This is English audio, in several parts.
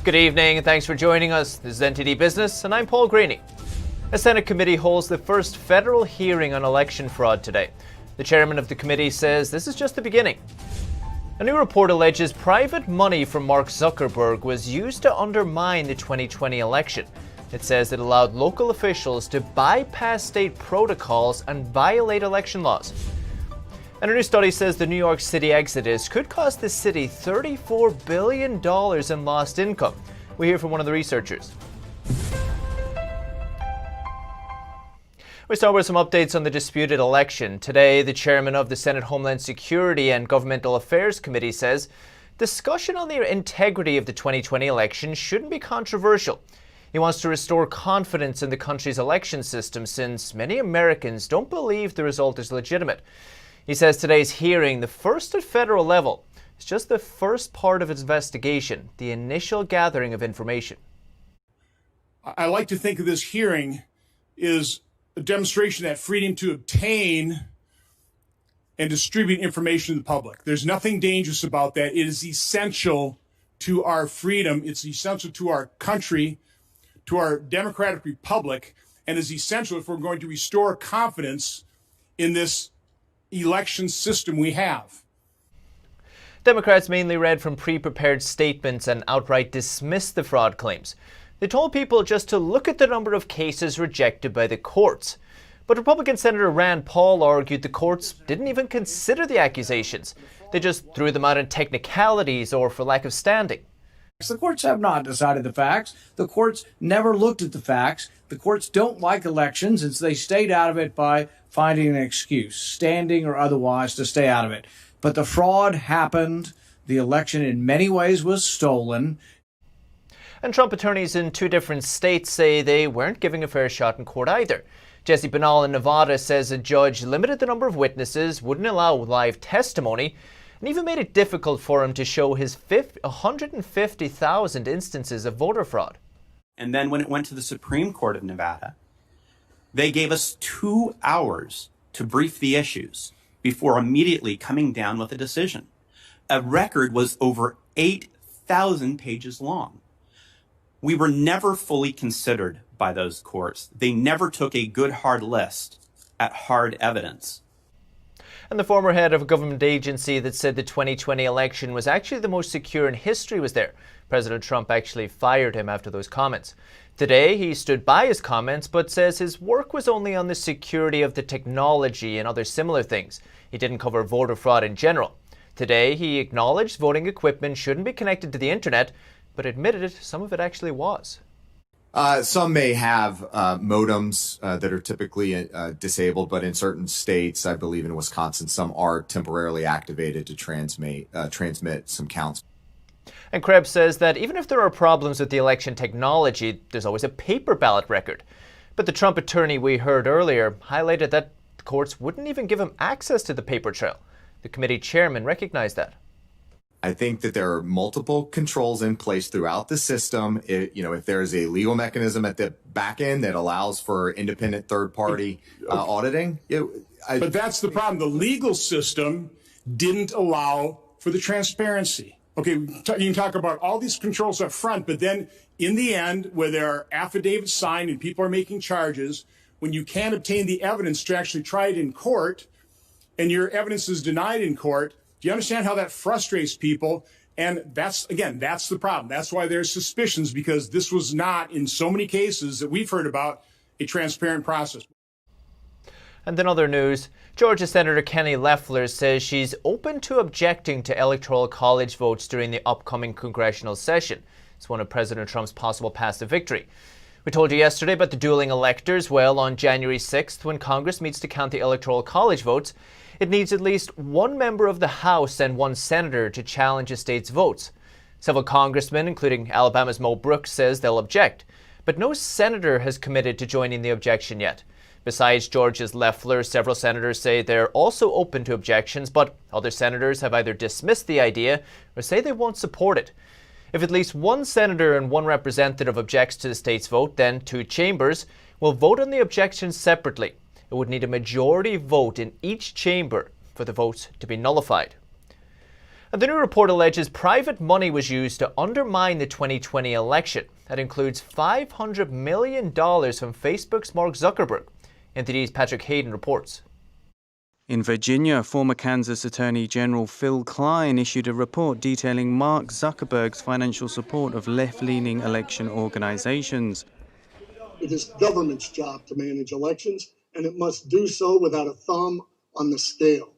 Good evening and thanks for joining us. This is NTD Business and I'm Paul Greaney. A Senate committee holds the first federal hearing on election fraud today. The chairman of the committee says this is just the beginning. A new report alleges private money from Mark Zuckerberg was used to undermine the 2020 election. It says it allowed local officials to bypass state protocols and violate election laws. And a new study says the New York City exodus could cost the city $34 billion in lost income. We hear from one of the researchers. We start with some updates on the disputed election. Today, the chairman of the Senate Homeland Security and Governmental Affairs Committee says discussion on the integrity of the 2020 election shouldn't be controversial. He wants to restore confidence in the country's election system since many Americans don't believe the result is legitimate. He says today's hearing, the first at federal level, is just the first part of its investigation, the initial gathering of information. I like to think of this hearing as a demonstration that freedom to obtain and distribute information to the public. There's nothing dangerous about that. It is essential to our freedom. It's essential to our country, to our democratic republic, and is essential if we're going to restore confidence in this election system we have. Democrats mainly read from pre-prepared statements and outright dismissed the fraud claims. They told people just to look at the number of cases rejected by the courts. But Republican Senator Rand Paul argued the courts didn't even consider the accusations. They just threw them out in technicalities or for lack of standing. The courts have not decided the facts. The courts never looked at the facts. The courts don't like elections, and so they stayed out of it by finding an excuse, standing or otherwise, to stay out of it. But the fraud happened. The election in many ways was stolen. And Trump attorneys in two different states say they weren't giving a fair shot in court either. Jesse Banal in Nevada says a judge limited the number of witnesses, wouldn't allow live testimony, and even made it difficult for him to show his 150,000 instances of voter fraud. And then when it went to the Supreme Court of Nevada, they gave us 2 hours to brief the issues before immediately coming down with a decision. A record was over 8,000 pages long. We were never fully considered by those courts. They never took a good hard list at hard evidence. And the former head of a government agency that said the 2020 election was actually the most secure in history was there. President Trump actually fired him after those comments. Today, he stood by his comments, but says his work was only on the security of the technology and other similar things. He didn't cover voter fraud in general. Today, he acknowledged voting equipment shouldn't be connected to the internet, but admitted some of it actually was. Some may have modems that are typically disabled, but in certain states, I believe in Wisconsin, some are temporarily activated to transmit some counts. And Krebs says that even if there are problems with the election technology, there's always a paper ballot record. But the Trump attorney we heard earlier highlighted that the courts wouldn't even give him access to the paper trail. The committee chairman recognized that. I think that there are multiple controls in place throughout the system. If there is a legal mechanism at the back end that allows for independent third-party auditing. But that's the problem. The legal system didn't allow for the transparency. Okay, you can talk about all these controls up front, but then in the end, where there are affidavits signed and people are making charges, when you can't obtain the evidence to actually try it in court, and your evidence is denied in court, do you understand how that frustrates people? And that's the problem. That's why there's suspicions, because this was not, in so many cases that we've heard about, a transparent process. And in other news, Georgia Senator Kenny Loeffler says she's open to objecting to electoral college votes during the upcoming congressional session. It's one of President Trump's possible paths to victory. We told you yesterday about the dueling electors. Well, on January 6th, when Congress meets to count the electoral college votes, it needs at least one member of the House and one senator to challenge a state's votes. Several congressmen, including Alabama's Mo Brooks, says they'll object. But no senator has committed to joining the objection yet. Besides Georgia's Loeffler, several senators say they're also open to objections, but other senators have either dismissed the idea or say they won't support it. If at least one senator and one representative objects to the state's vote, then two chambers will vote on the objections separately. It would need a majority vote in each chamber for the votes to be nullified. And the new report alleges private money was used to undermine the 2020 election. That includes $500 million from Facebook's Mark Zuckerberg. NTD's Patrick Hayden reports. In Virginia, former Kansas Attorney General Phil Kline issued a report detailing Mark Zuckerberg's financial support of left-leaning election organizations. It is government's job to manage elections, and it must do so without a thumb on the scale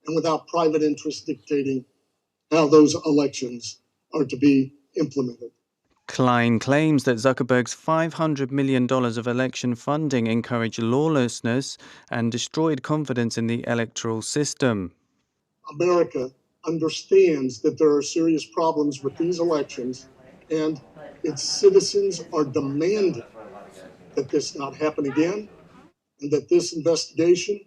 and without private interests dictating how those elections are to be implemented. Kline claims that Zuckerberg's $500 million of election funding encouraged lawlessness and destroyed confidence in the electoral system. America understands that there are serious problems with these elections, and its citizens are demanding that this not happen again, and that this investigation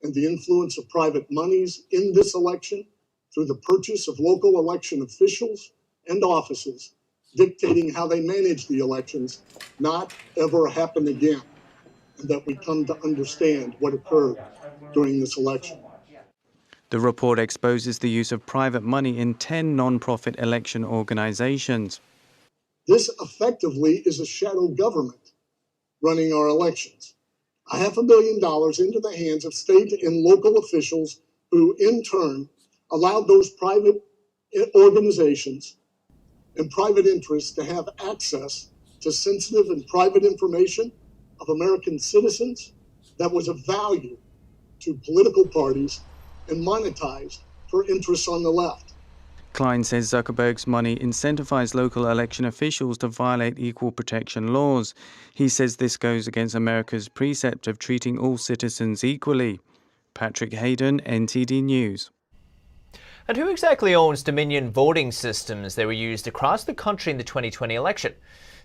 and the influence of private monies in this election through the purchase of local election officials and offices dictating how they manage the elections not ever happen again, and that we come to understand what occurred during this election. The report exposes the use of private money in 10 non-profit election organizations. This effectively is a shadow government running our elections. $500 million into the hands of state and local officials who, in turn, allowed those private organizations and private interests to have access to sensitive and private information of American citizens that was of value to political parties and monetized for interests on the left. Kline says Zuckerberg's money incentivized local election officials to violate equal protection laws. He says this goes against America's precept of treating all citizens equally. Patrick Hayden, NTD News. And who exactly owns Dominion voting systems that were used across the country in the 2020 election?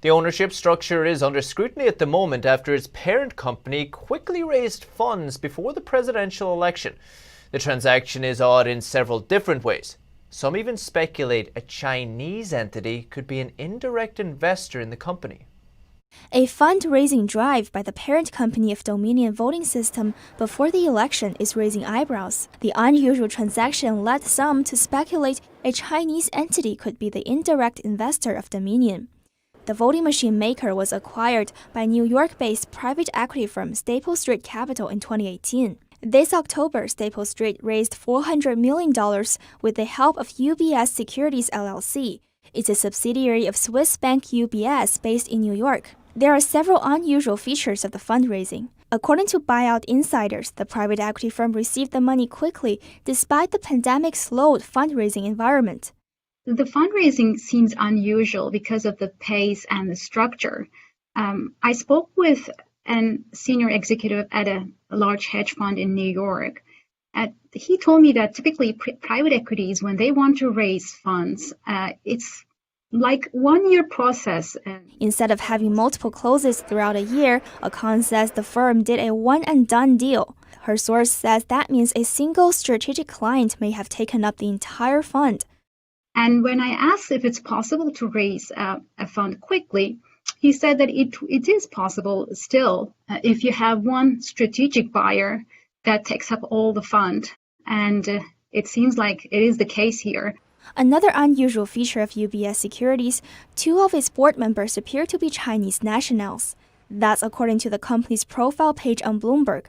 The ownership structure is under scrutiny at the moment after its parent company quickly raised funds before the presidential election. The transaction is odd in several different ways. Some even speculate a Chinese entity could be an indirect investor in the company. A fundraising drive by the parent company of Dominion voting system before the election is raising eyebrows. The unusual transaction led some to speculate a Chinese entity could be the indirect investor of Dominion. The voting machine maker was acquired by New York-based private equity firm Staple Street Capital in 2018. This October, Staple Street raised $400 million with the help of UBS Securities LLC. It's a subsidiary of Swiss bank UBS based in New York. There are several unusual features of the fundraising. According to buyout insiders, the private equity firm received the money quickly despite the pandemic-slowed fundraising environment. The fundraising seems unusual because of the pace and the structure. I spoke with a senior executive at a large hedge fund in New York. He told me that typically private equities, when they want to raise funds, it's like 1 year process. Instead of having multiple closes throughout a year, Akan says the firm did a one-and-done deal. Her source says that means a single strategic client may have taken up the entire fund. And when I asked if it's possible to raise a fund quickly, he said that it is possible still if you have one strategic buyer that takes up all the fund. And it seems like it is the case here. Another unusual feature of UBS Securities, 2 of its board members appear to be Chinese nationals. That's according to the company's profile page on Bloomberg.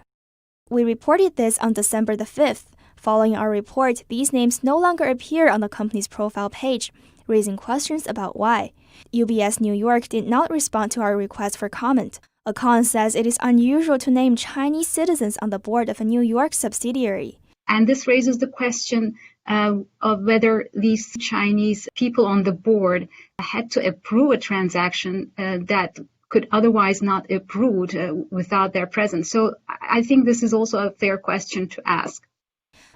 We reported this on December the 5th. Following our report, these names no longer appear on the company's profile page, raising questions about why. UBS New York did not respond to our request for comment. Akan says it is unusual to name Chinese citizens on the board of a New York subsidiary. And this raises the question of whether these Chinese people on the board had to approve a transaction that could otherwise not approved without their presence. So I think this is also a fair question to ask.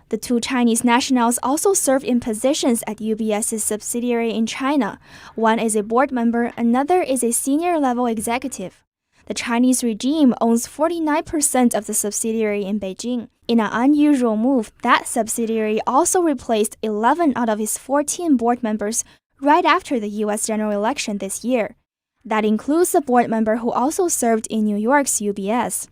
The 2 Chinese nationals also served in positions at UBS's subsidiary in China. One is a board member, another is a senior-level executive. The Chinese regime owns 49% of the subsidiary in Beijing. In an unusual move, that subsidiary also replaced 11 out of its 14 board members right after the U.S. general election this year. That includes the board member who also served in New York's UBS.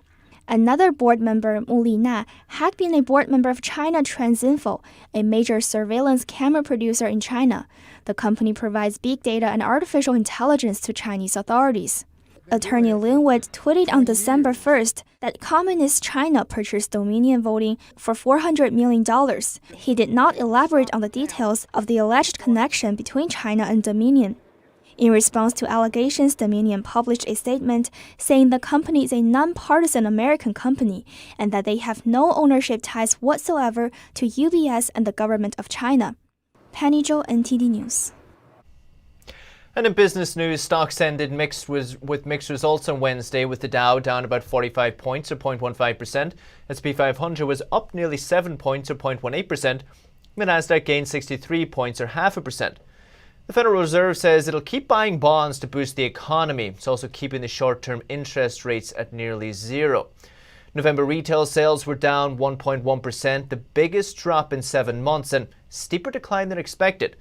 Another board member, Mu Lina, had been a board member of China Transinfo, a major surveillance camera producer in China. The company provides big data and artificial intelligence to Chinese authorities. Attorney Lin Wood tweeted on December 1st that Communist China purchased Dominion Voting for $400 million. He did not elaborate on the details of the alleged connection between China and Dominion. In response to allegations, Dominion published a statement saying the company is a nonpartisan American company and that they have no ownership ties whatsoever to UBS and the government of China. Penny Zhou, NTD News. And in business news, stocks ended with mixed results on Wednesday, with the Dow down about 45 points or 0.15%. S&P 500 was up nearly 7 points or 0.18%. The Nasdaq gained 63 points or 0.5%. The Federal Reserve says it'll keep buying bonds to boost the economy. It's also keeping the short-term interest rates at nearly zero. November retail sales were down 1.1%, the biggest drop in 7 months, and steeper decline than expected.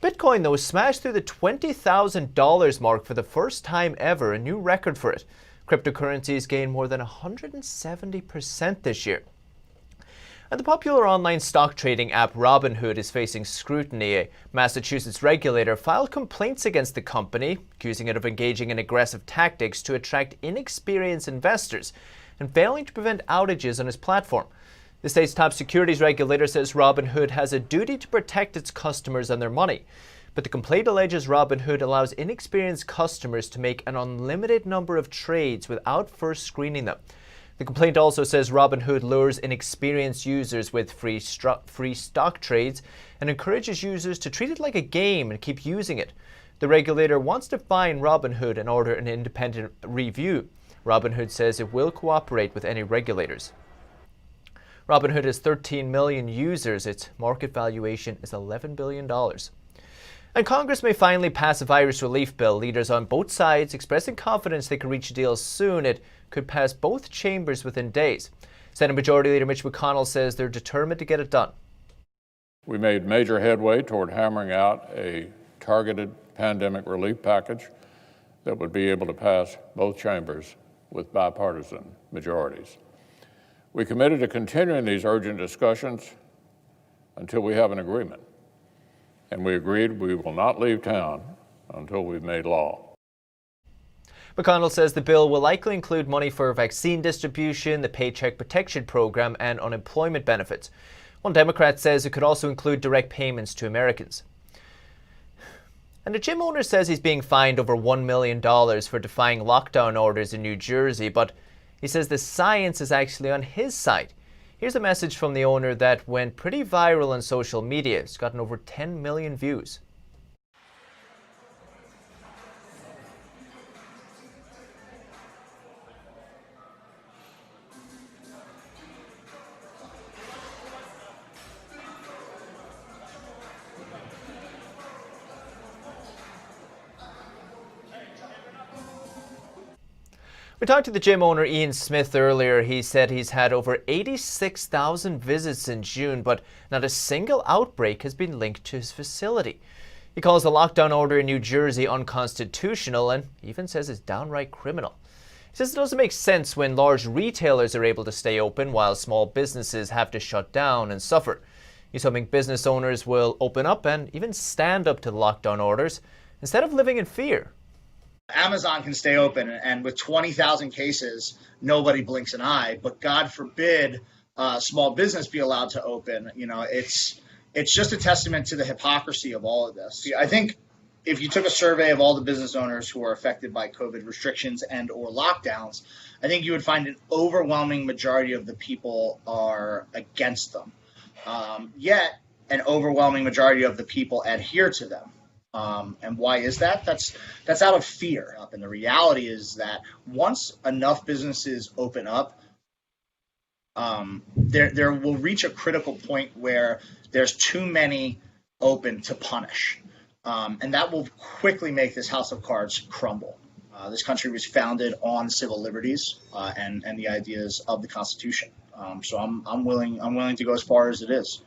Bitcoin, though, smashed through the $20,000 mark for the first time ever, a new record for it. Cryptocurrencies gained more than 170% this year. And the popular online stock trading app Robinhood is facing scrutiny. A Massachusetts regulator filed complaints against the company, accusing it of engaging in aggressive tactics to attract inexperienced investors and failing to prevent outages on its platform. The state's top securities regulator says Robinhood has a duty to protect its customers and their money. But the complaint alleges Robinhood allows inexperienced customers to make an unlimited number of trades without first screening them. The complaint also says Robinhood lures inexperienced users with free stock trades and encourages users to treat it like a game and keep using it. The regulator wants to fine Robinhood and order an independent review. Robinhood says it will cooperate with any regulators. Robinhood has 13 million users. Its market valuation is $11 billion. And Congress may finally pass a virus relief bill. Leaders on both sides expressing confidence they could reach a deal soon. It could pass both chambers within days. Senate Majority Leader Mitch McConnell says they're determined to get it done. We made major headway toward hammering out a targeted pandemic relief package that would be able to pass both chambers with bipartisan majorities. We committed to continuing these urgent discussions until we have an agreement. And we agreed we will not leave town until we've made law. McConnell says the bill will likely include money for vaccine distribution, the Paycheck Protection Program, and unemployment benefits. One Democrat says it could also include direct payments to Americans. And a gym owner says he's being fined over $1 million for defying lockdown orders in New Jersey, but he says the science is actually on his side. Here's a message from the owner that went pretty viral on social media. It's gotten over 10 million views. We talked to the gym owner Ian Smith earlier. He said he's had over 86,000 visits in June, but not a single outbreak has been linked to his facility. He calls the lockdown order in New Jersey unconstitutional and even says it's downright criminal. He says it doesn't make sense when large retailers are able to stay open while small businesses have to shut down and suffer. He's hoping business owners will open up and even stand up to the lockdown orders instead of living in fear. Amazon can stay open, and with 20,000 cases, nobody blinks an eye. But God forbid, small business be allowed to open. You know, it's just a testament to the hypocrisy of all of this. I think if you took a survey of all the business owners who are affected by COVID restrictions and or lockdowns, I think you would find an overwhelming majority of the people are against them. Yet, an overwhelming majority of the people adhere to them. And why is that? That's out of fear. And the reality is that once enough businesses open up, there will reach a critical point where there's too many open to punish. And that will quickly make this house of cards crumble. This country was founded on civil liberties and the ideas of the Constitution. So I'm willing to go as far as it is.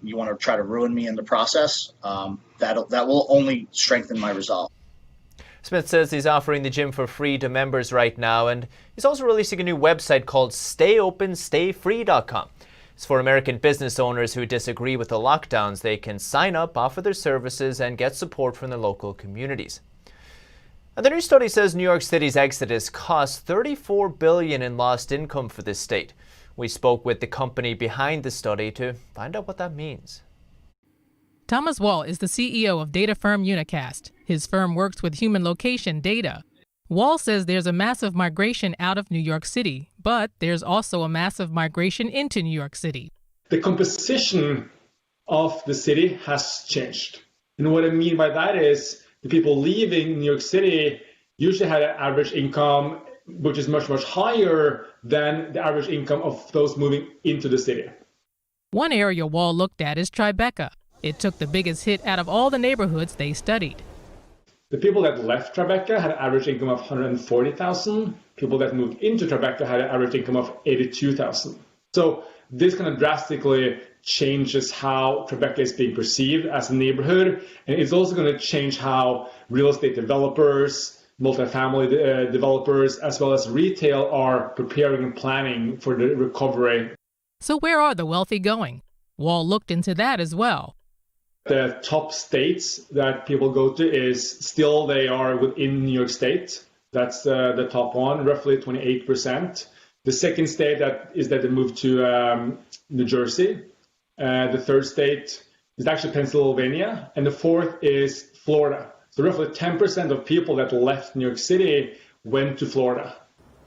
You want to try to ruin me in the process, that will only strengthen my resolve. Smith says he's offering the gym for free to members right now, and he's also releasing a new website called StayOpenStayFree.com. It's for American business owners who disagree with the lockdowns. They can sign up, offer their services, and get support from their local communities. And the new study says New York City's exodus cost $34 billion in lost income for this state. We spoke with the company behind the study to find out what that means. Thomas Wall is the CEO of data firm Unicast. His firm works with human location data. Wall says there's a massive migration out of New York City, but there's also a massive migration into New York City. The composition of the city has changed. And what I mean by that is the people leaving New York City usually had an average income which is much, much higher than the average income of those moving into the city. One area Wall looked at is Tribeca. It took the biggest hit out of all the neighborhoods they studied. The people that left Tribeca had an average income of $140,000. People that moved into Tribeca had an average income of $82,000. So this kind of drastically changes how Tribeca is being perceived as a neighborhood. And it's also going to change how real estate developers, multifamily developers, as well as retail are preparing and planning for the recovery. So where are the wealthy going? Wall looked into that as well. The top states that people go to is still they are within New York State. That's the top one, roughly 28%. The second state that they moved to New Jersey. The third state is actually Pennsylvania. And the fourth is Florida. So roughly 10% of people that left New York City went to Florida.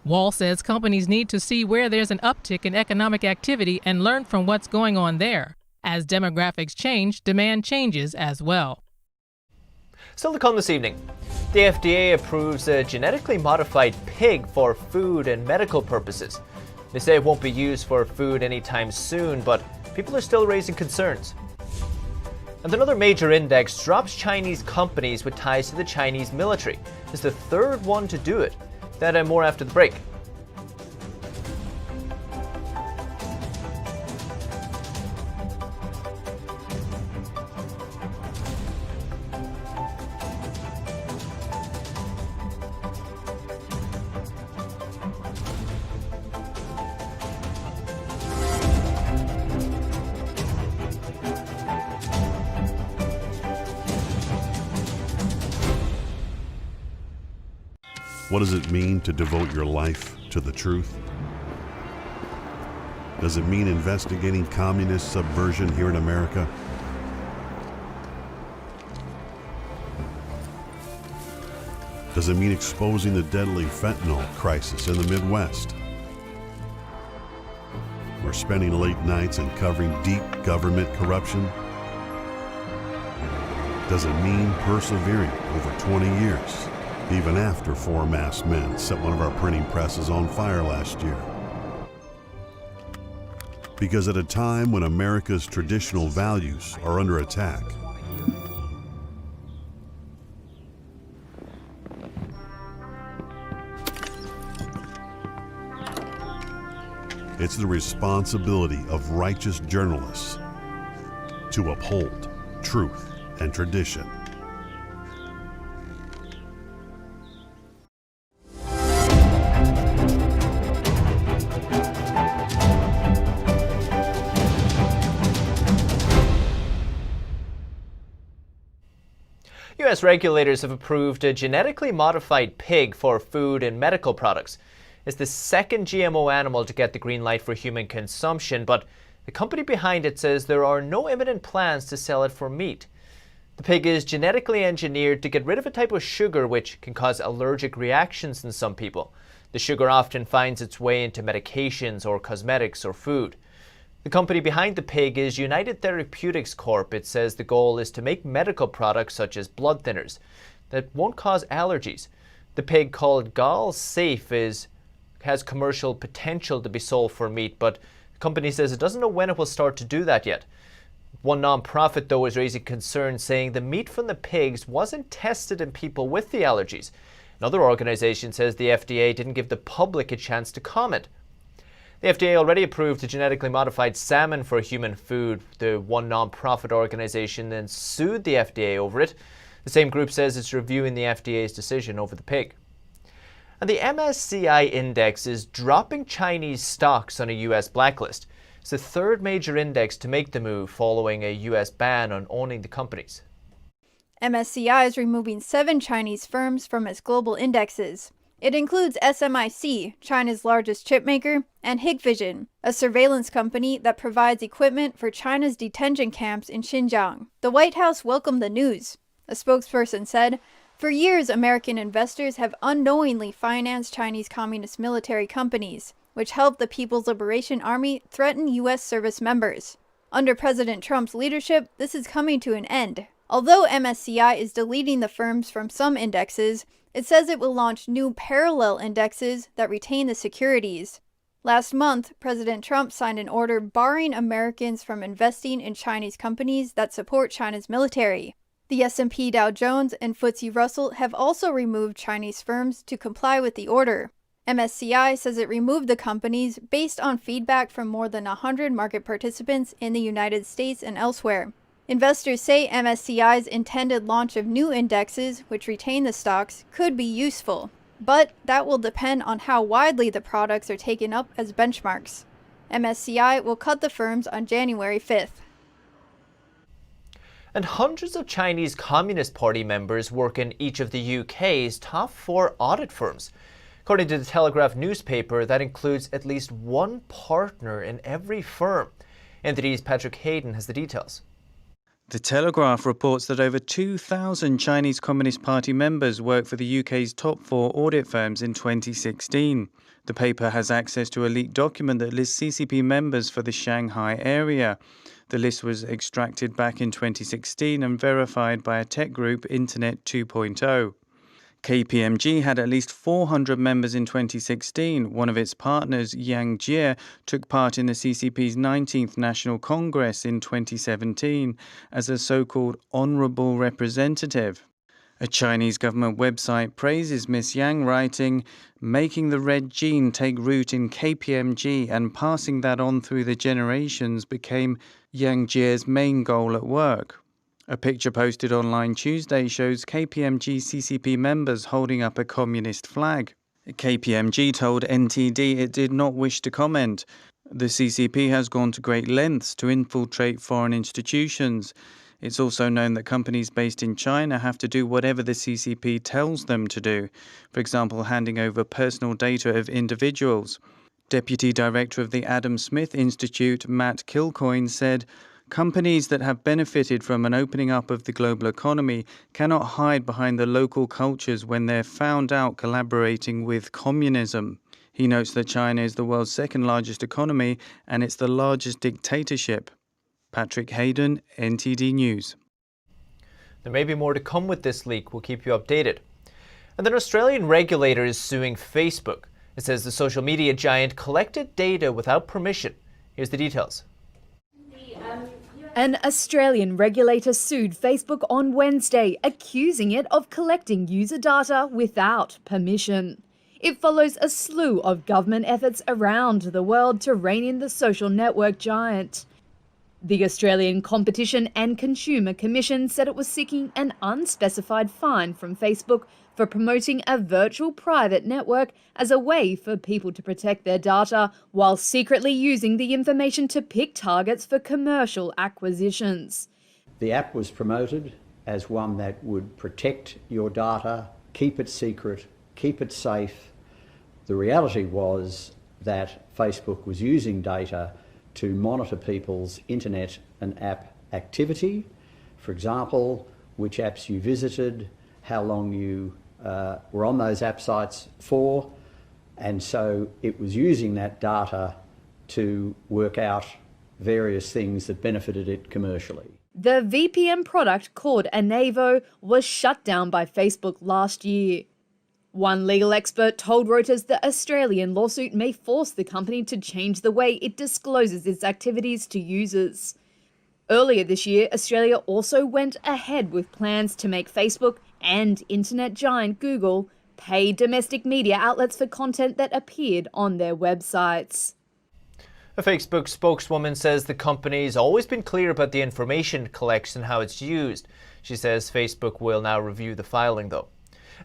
Wall says companies need to see where there's an uptick in economic activity and learn from what's going on there. As demographics change, demand changes as well. Still to come this evening, the FDA approves a genetically modified pig for food and medical purposes. They say it won't be used for food anytime soon, but people are still raising concerns. And another major index drops Chinese companies with ties to the Chinese military. It's the third one to do it. That and more after the break. What does it mean to devote your life to the truth? Does it mean investigating communist subversion here in America? Does it mean exposing the deadly fentanyl crisis in the Midwest? Or spending late nights and covering deep government corruption? Does it mean persevering over 20 years? Even after 4 masked men set one of our printing presses on fire last year. Because at a time when America's traditional values are under attack, it's the responsibility of righteous journalists to uphold truth and tradition. U.S. regulators have approved a genetically modified pig for food and medical products. It's the second GMO animal to get the green light for human consumption, but the company behind it says there are no imminent plans to sell it for meat. The pig is genetically engineered to get rid of a type of sugar which can cause allergic reactions in some people. The sugar often finds its way into medications or cosmetics or food. The company behind the pig is United Therapeutics Corp. It says the goal is to make medical products such as blood thinners that won't cause allergies. The pig, called Gall Safe, has commercial potential to be sold for meat, but the company says it doesn't know when it will start to do that yet. One nonprofit, though, is raising concerns, saying the meat from the pigs wasn't tested in people with the allergies. Another organization says the FDA didn't give the public a chance to comment. The FDA already approved a genetically modified salmon for human food. The one nonprofit organization then sued the FDA over it. The same group says it's reviewing the FDA's decision over the pig. And the MSCI index is dropping Chinese stocks on a US blacklist. It's the third major index to make the move following a US ban on owning the companies. MSCI is removing 7 Chinese firms from its global indexes. It includes SMIC, China's largest chipmaker, and Hikvision, a surveillance company that provides equipment for China's detention camps in Xinjiang. The White House welcomed the news. A spokesperson said, "For years, American investors have unknowingly financed Chinese communist military companies, which helped the People's Liberation Army threaten U.S. service members. Under President Trump's leadership, this is coming to an end." Although MSCI is deleting the firms from some indexes, it says it will launch new parallel indexes that retain the securities. Last month, President Trump signed an order barring Americans from investing in Chinese companies that support China's military. The S&P Dow Jones and FTSE Russell have also removed Chinese firms to comply with the order. MSCI says it removed the companies based on feedback from more than 100 market participants in the United States and elsewhere. Investors say MSCI's intended launch of new indexes, which retain the stocks, could be useful, but that will depend on how widely the products are taken up as benchmarks. MSCI will cut the firms on January 5th. And hundreds of Chinese Communist Party members work in each of the UK's top 4 audit firms. According to the Telegraph newspaper, that includes at least one partner in every firm. NTD's Patrick Hayden has the details. The Telegraph reports that over 2,000 Chinese Communist Party members worked for the UK's top 4 audit firms in 2016. The paper has access to a leaked document that lists CCP members for the Shanghai area. The list was extracted back in 2016 and verified by a tech group, Internet 2.0. KPMG had at least 400 members in 2016. One of its partners, Yang Jie, took part in the CCP's 19th National Congress in 2017 as a so-called honorable representative. A Chinese government website praises Ms. Yang, writing, "Making the red gene take root in KPMG and passing that on through the generations became Yang Jie's main goal at work." A picture posted online Tuesday shows KPMG CCP members holding up a communist flag. KPMG told NTD it did not wish to comment. The CCP has gone to great lengths to infiltrate foreign institutions. It's also known that companies based in China have to do whatever the CCP tells them to do, for example, handing over personal data of individuals. Deputy Director of the Adam Smith Institute, Matt Kilcoyne, said, "Companies that have benefited from an opening up of the global economy cannot hide behind the local cultures when they're found out collaborating with communism." He notes that China is the world's second largest economy and it's the largest dictatorship. Patrick Hayden, NTD News. There may be more to come with this leak. We'll keep you updated. And an Australian regulator is suing Facebook. It says the social media giant collected data without permission. Here's the details. An Australian regulator sued Facebook on Wednesday, accusing it of collecting user data without permission. It follows a slew of government efforts around the world to rein in the social network giant. The Australian Competition and Consumer Commission said it was seeking an unspecified fine from Facebook for promoting a virtual private network as a way for people to protect their data while secretly using the information to pick targets for commercial acquisitions. The app was promoted as one that would protect your data, keep it secret, keep it safe. The reality was that Facebook was using data to monitor people's internet and app activity. For example, which apps you visited, how long you were on those app sites for, and so it was using that data to work out various things that benefited it commercially. The VPN product called Anavo was shut down by Facebook last year. One legal expert told Reuters the Australian lawsuit may force the company to change the way it discloses its activities to users. Earlier this year, Australia also went ahead with plans to make Facebook and internet giant Google pay domestic media outlets for content that appeared on their websites. A Facebook spokeswoman says the company's always been clear about the information it collects and how it's used. She says Facebook will now review the filing, though.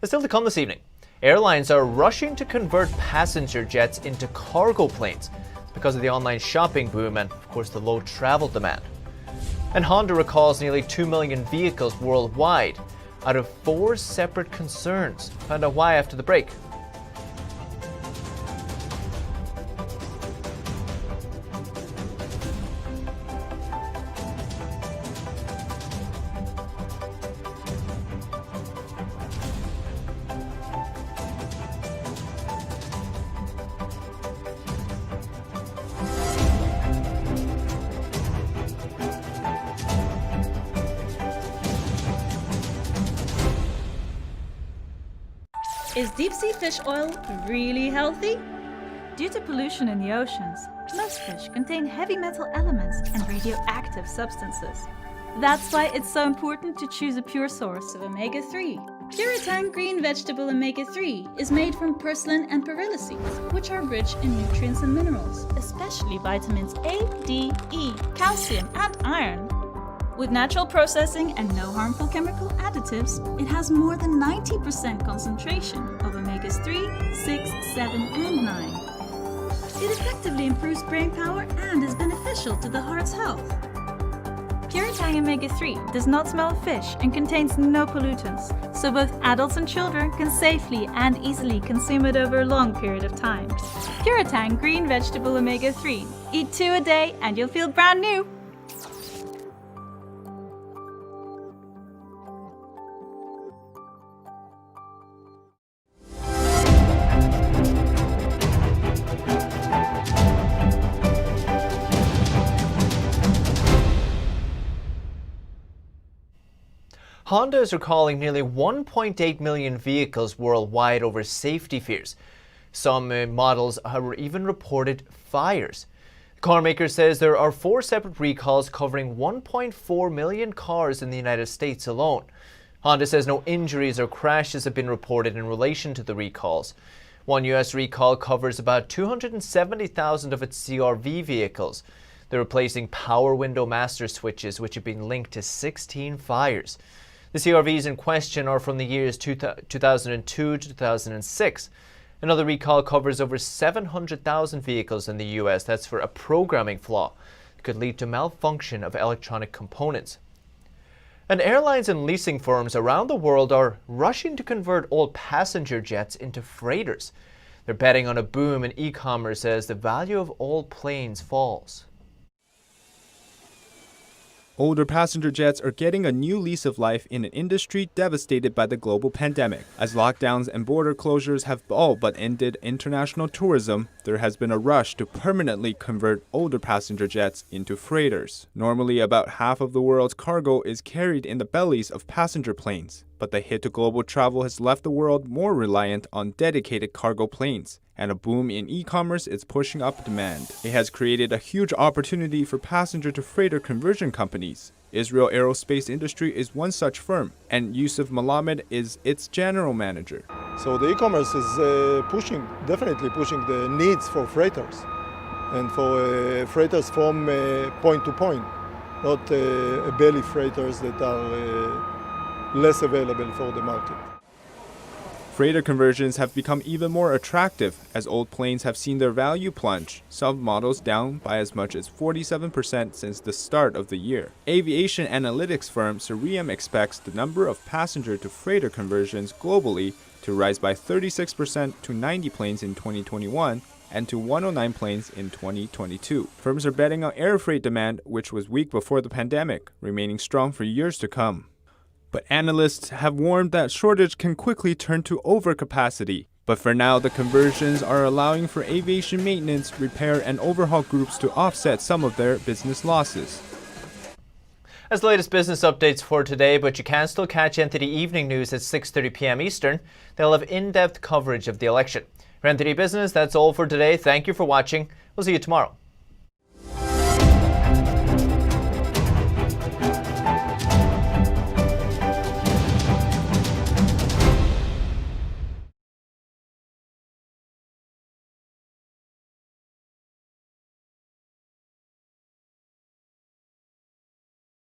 And still to come this evening, airlines are rushing to convert passenger jets into cargo planes because of the online shopping boom and, of course, the low travel demand. And Honda recalls nearly 2 million vehicles worldwide out of 4 separate concerns. Find out why after the break. Is deep-sea fish oil really healthy? Due to pollution in the oceans, most fish contain heavy metal elements and radioactive substances. That's why it's so important to choose a pure source of omega-3. Puritang green vegetable omega-3 is made from purslane and perilla seeds, which are rich in nutrients and minerals, especially vitamins A, D, E, calcium, and iron. With natural processing and no harmful chemical additives, it has more than 90% concentration of omegas 3, 6, 7, and 9. It effectively improves brain power and is beneficial to the heart's health. Puritang omega-3 does not smell of fish and contains no pollutants, so both adults and children can safely and easily consume it over a long period of time. Puritang green vegetable omega-3. Eat 2 a day and you'll feel brand new. Honda is recalling nearly 1.8 million vehicles worldwide over safety fears. Some models have even reported fires. The car maker says there are 4 separate recalls covering 1.4 million cars in the United States alone. Honda says no injuries or crashes have been reported in relation to the recalls. One US recall covers about 270,000 of its CR-V vehicles. They're replacing power window master switches, which have been linked to 16 fires. The CR-Vs in question are from the years 2002 to 2006. Another recall covers over 700,000 vehicles in the US. That's for a programming flaw that could lead to malfunction of electronic components. And airlines and leasing firms around the world are rushing to convert old passenger jets into freighters. They're betting on a boom in e-commerce as the value of old planes falls. Older passenger jets are getting a new lease of life in an industry devastated by the global pandemic. As lockdowns and border closures have all but ended international tourism, there has been a rush to permanently convert older passenger jets into freighters. Normally, about half of the world's cargo is carried in the bellies of passenger planes, but the hit to global travel has left the world more reliant on dedicated cargo planes, and a boom in e-commerce is pushing up demand. It has created a huge opportunity for passenger-to-freighter conversion companies. Israel Aerospace Industry is one such firm, and Yusuf Malamed is its general manager. So the e-commerce is definitely pushing the needs for freighters, and for freighters from point to point, not belly freighters that are less available for the market. Freighter conversions have become even more attractive as old planes have seen their value plunge, some models down by as much as 47% since the start of the year. Aviation analytics firm Cerium expects the number of passenger-to-freighter conversions globally to rise by 36% to 90 planes in 2021 and to 109 planes in 2022. Firms are betting on air freight demand, which was weak before the pandemic, remaining strong for years to come. But analysts have warned that shortage can quickly turn to overcapacity. But for now, the conversions are allowing for aviation maintenance, repair, and overhaul groups to offset some of their business losses. That's the latest business updates for today, but you can still catch NTD Evening News at 6:30 p.m. Eastern. They'll have in-depth coverage of the election. For NTD Business, that's all for today. Thank you for watching. We'll see you tomorrow.